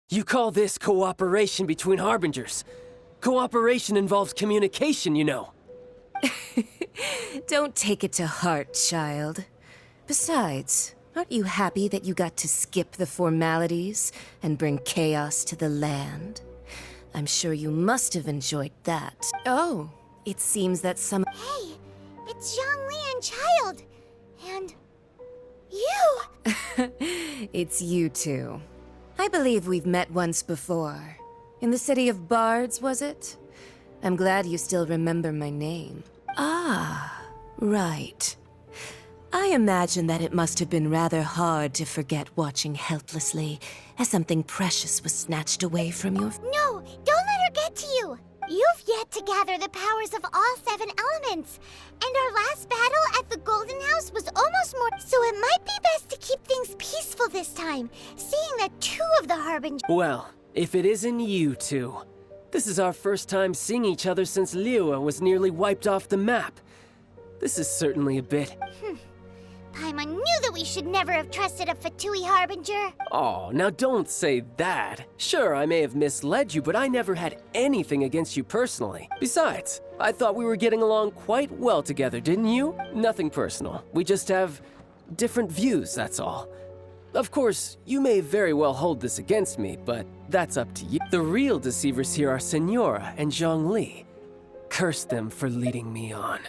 You call this cooperation between Harbingers. Cooperation involves communication, you know. Don't take it to heart, child. Besides, aren't you happy that you got to skip the formalities and bring chaos to the land? I'm sure you must have enjoyed that. Oh, it seems that some— Hey, it's Zhongli and Child. And you! It's you two. I believe we've met once before. In the city of Bards, was it? I'm glad you still remember my name. Ah, right. I imagine that it must have been rather hard to forget watching helplessly as something precious was snatched away from you. No, don't let her get to you. You've yet to gather the powers of all 7 elements. And our last battle at the Golden House was almost more— So it might be best to keep things peaceful this time, seeing that 2 of the Harbingers— Well, if it isn't you two. This is our first time seeing each other since Liyue was nearly wiped off the map. This is certainly a bit— Paimon knew that we should never have trusted a Fatui Harbinger. Oh, now don't say that. Sure, I may have misled you, but I never had anything against you personally. Besides, I thought we were getting along quite well together, didn't you? Nothing personal. We just have different views, that's all. Of course, you may very well hold this against me, but that's up to you. The real deceivers here are Senora and Zhongli. Curse them for leading me on.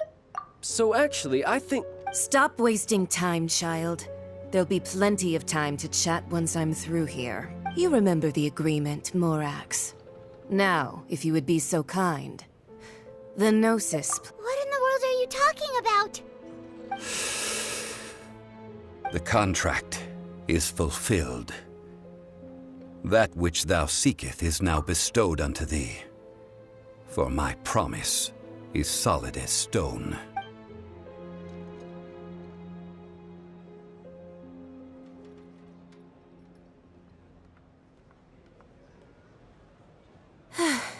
So actually, I think— Stop wasting time, child. There'll be plenty of time to chat once I'm through here. You remember the agreement, Morax. Now, if you would be so kind. The Gnosis. What in the world are you talking about? The contract is fulfilled. That which thou seeketh is now bestowed unto thee. For my promise is solid as stone.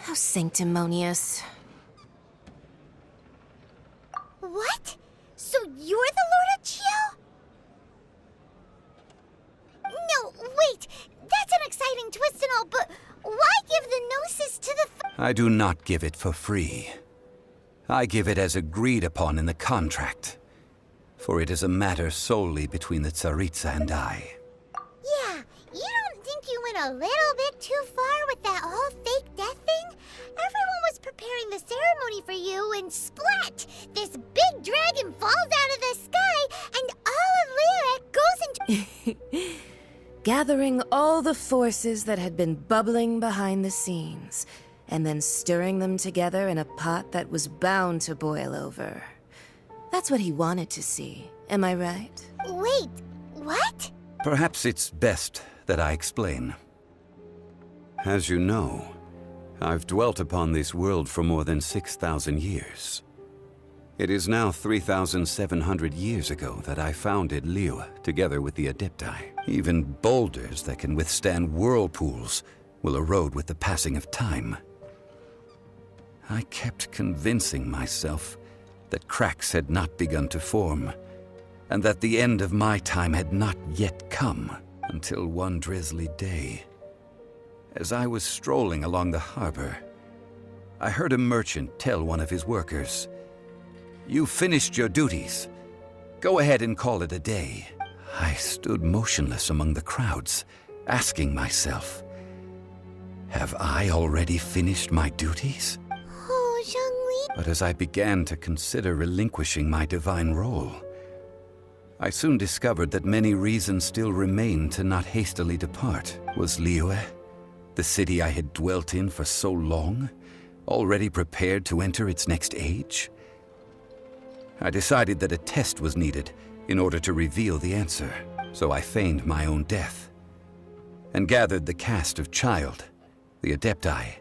How sanctimonious. What? So you're the Lord of Chio? No, wait! That's an exciting twist and all, but why give the Gnosis to the— I do not give it for free. I give it as agreed upon in the contract, for it is a matter solely between the Tsaritsa and I. Yeah, you don't think you went a little bit too far with that whole fake death thing? Everyone was preparing the ceremony for you, and splat! This big dragon falls out of the sky, and all of Liyue goes into— Gathering all the forces that had been bubbling behind the scenes, and then stirring them together in a pot that was bound to boil over. That's what he wanted to see, am I right? Wait, what? Perhaps it's best that I explain. As you know, I've dwelt upon this world for more than 6,000 years. It is now 3,700 years ago that I founded Liyue together with the Adepti. Even boulders that can withstand whirlpools will erode with the passing of time. I kept convincing myself that cracks had not begun to form, and that the end of my time had not yet come, until one drizzly day. As I was strolling along the harbor, I heard a merchant tell one of his workers, "You finished your duties. Go ahead and call it a day." I stood motionless among the crowds, asking myself, have I already finished my duties? Oh, Zhongli. But as I began to consider relinquishing my divine role, I soon discovered that many reasons still remained to not hastily depart. Was Liyue, the city I had dwelt in for so long, already prepared to enter its next age? I decided that a test was needed in order to reveal the answer, so I feigned my own death, and gathered the cast of Child, the Adepti,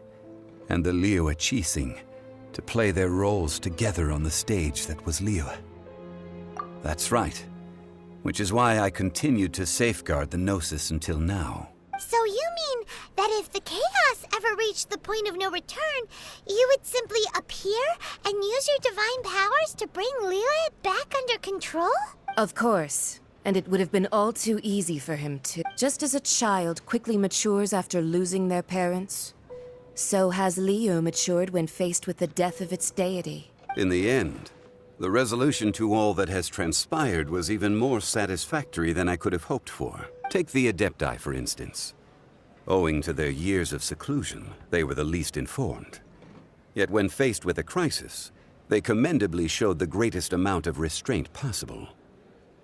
and the Liyue Qixing to play their roles together on the stage that was Liyue. That's right, which is why I continued to safeguard the Gnosis until now. So you mean that if the chaos ever reached the point of no return, you would simply appear and use your divine powers to bring Liyue back under control? Of course. And it would have been all too easy for him to. Just as a child quickly matures after losing their parents, so has Liyue matured when faced with the death of its deity. In the end, the resolution to all that has transpired was even more satisfactory than I could have hoped for. Take the Adepti, for instance. Owing to their years of seclusion, they were the least informed. Yet when faced with a crisis, they commendably showed the greatest amount of restraint possible.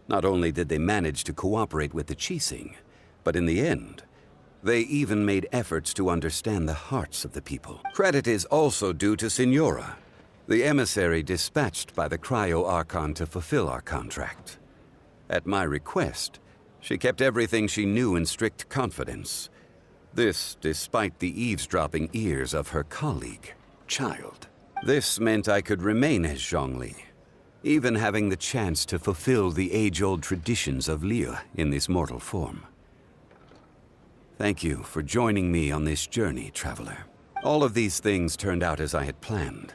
Not only did they manage to cooperate with the Qixing, but in the end, they even made efforts to understand the hearts of the people. Credit is also due to Signora, the emissary dispatched by the Cryo-Archon to fulfill our contract. At my request, she kept everything she knew in strict confidence. This despite the eavesdropping ears of her colleague, Child. This meant I could remain as Zhongli, even having the chance to fulfill the age-old traditions of Liyue in this mortal form. Thank you for joining me on this journey, Traveler. All of these things turned out as I had planned.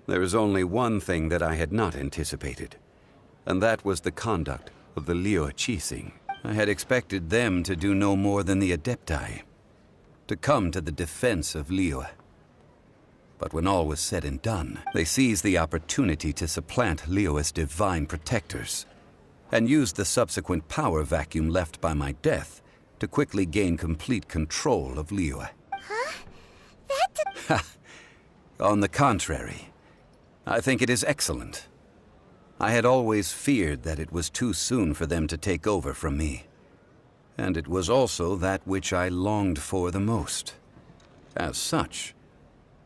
There is only one thing that I had not anticipated, and that was the conduct of the Liyue Qixing. I had expected them to do no more than the Adepti, to come to the defense of Liyue. But when all was said and done, they seized the opportunity to supplant Liyue as divine protectors, and used the subsequent power vacuum left by my death to quickly gain complete control of Liyue. Huh? On the contrary, I think it is excellent. I had always feared that it was too soon for them to take over from me, and it was also that which I longed for the most. As such,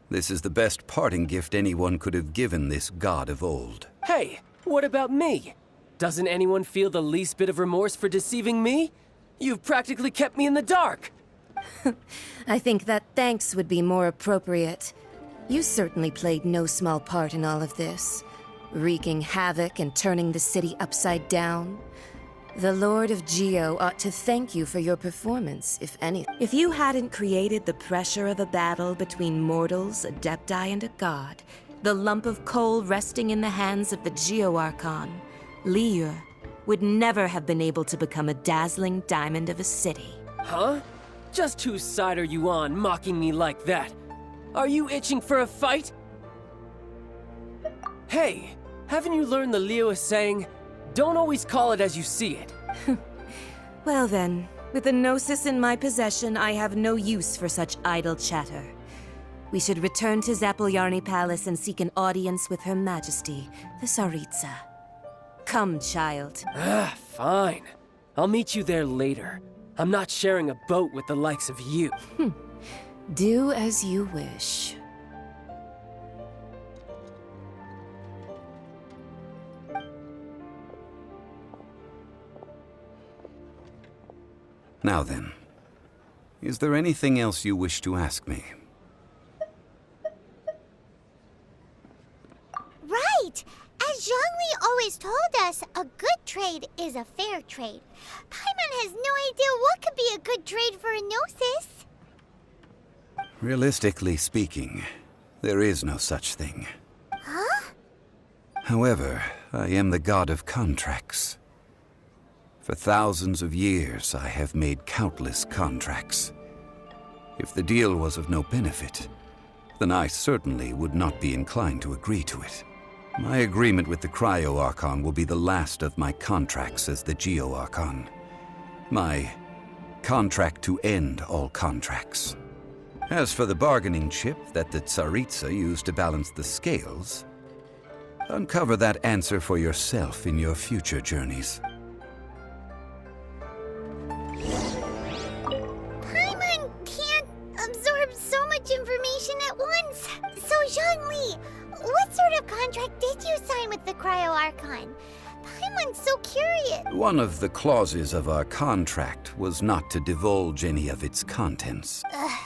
this is the best parting gift anyone could have given this god of old. Hey, what about me? Doesn't anyone feel the least bit of remorse for deceiving me? You've practically kept me in the dark. I think that thanks would be more appropriate. You certainly played no small part in all of this, wreaking havoc and turning the city upside down. The Lord of Geo ought to thank you for your performance, if anything. If you hadn't created the pressure of a battle between mortals, Adepti, and a god, the lump of coal resting in the hands of the Geo-Archon, Liyue would never have been able to become a dazzling diamond of a city. Huh? Just whose side are you on, mocking me like that? Are you itching for a fight? Hey, haven't you learned the Liyue saying, don't always call it as you see it? Well then, with the Gnosis in my possession, I have no use for such idle chatter. We should return to Zapoljarny Palace and seek an audience with Her Majesty, the Tsaritsa. Come, child. Fine. I'll meet you there later. I'm not sharing a boat with the likes of you. Do as you wish. Now then, is there anything else you wish to ask me? Right! As Zhongli always told us, a good trade is a fair trade. Paimon has no idea what could be a good trade for a Gnosis. Realistically speaking, there is no such thing. Huh? However, I am the god of contracts. For thousands of years, I have made countless contracts. If the deal was of no benefit, then I certainly would not be inclined to agree to it. My agreement with the Cryo-Archon will be the last of my contracts as the Geo-Archon. My contract to end all contracts. As for the bargaining chip that the Tsaritsa used to balance the scales, uncover that answer for yourself in your future journeys. Paimon can't absorb so much information at once. So, Zhongli, what sort of contract did you sign with the Cryo-Archon? Paimon's so curious. One of the clauses of our contract was not to divulge any of its contents. Ugh.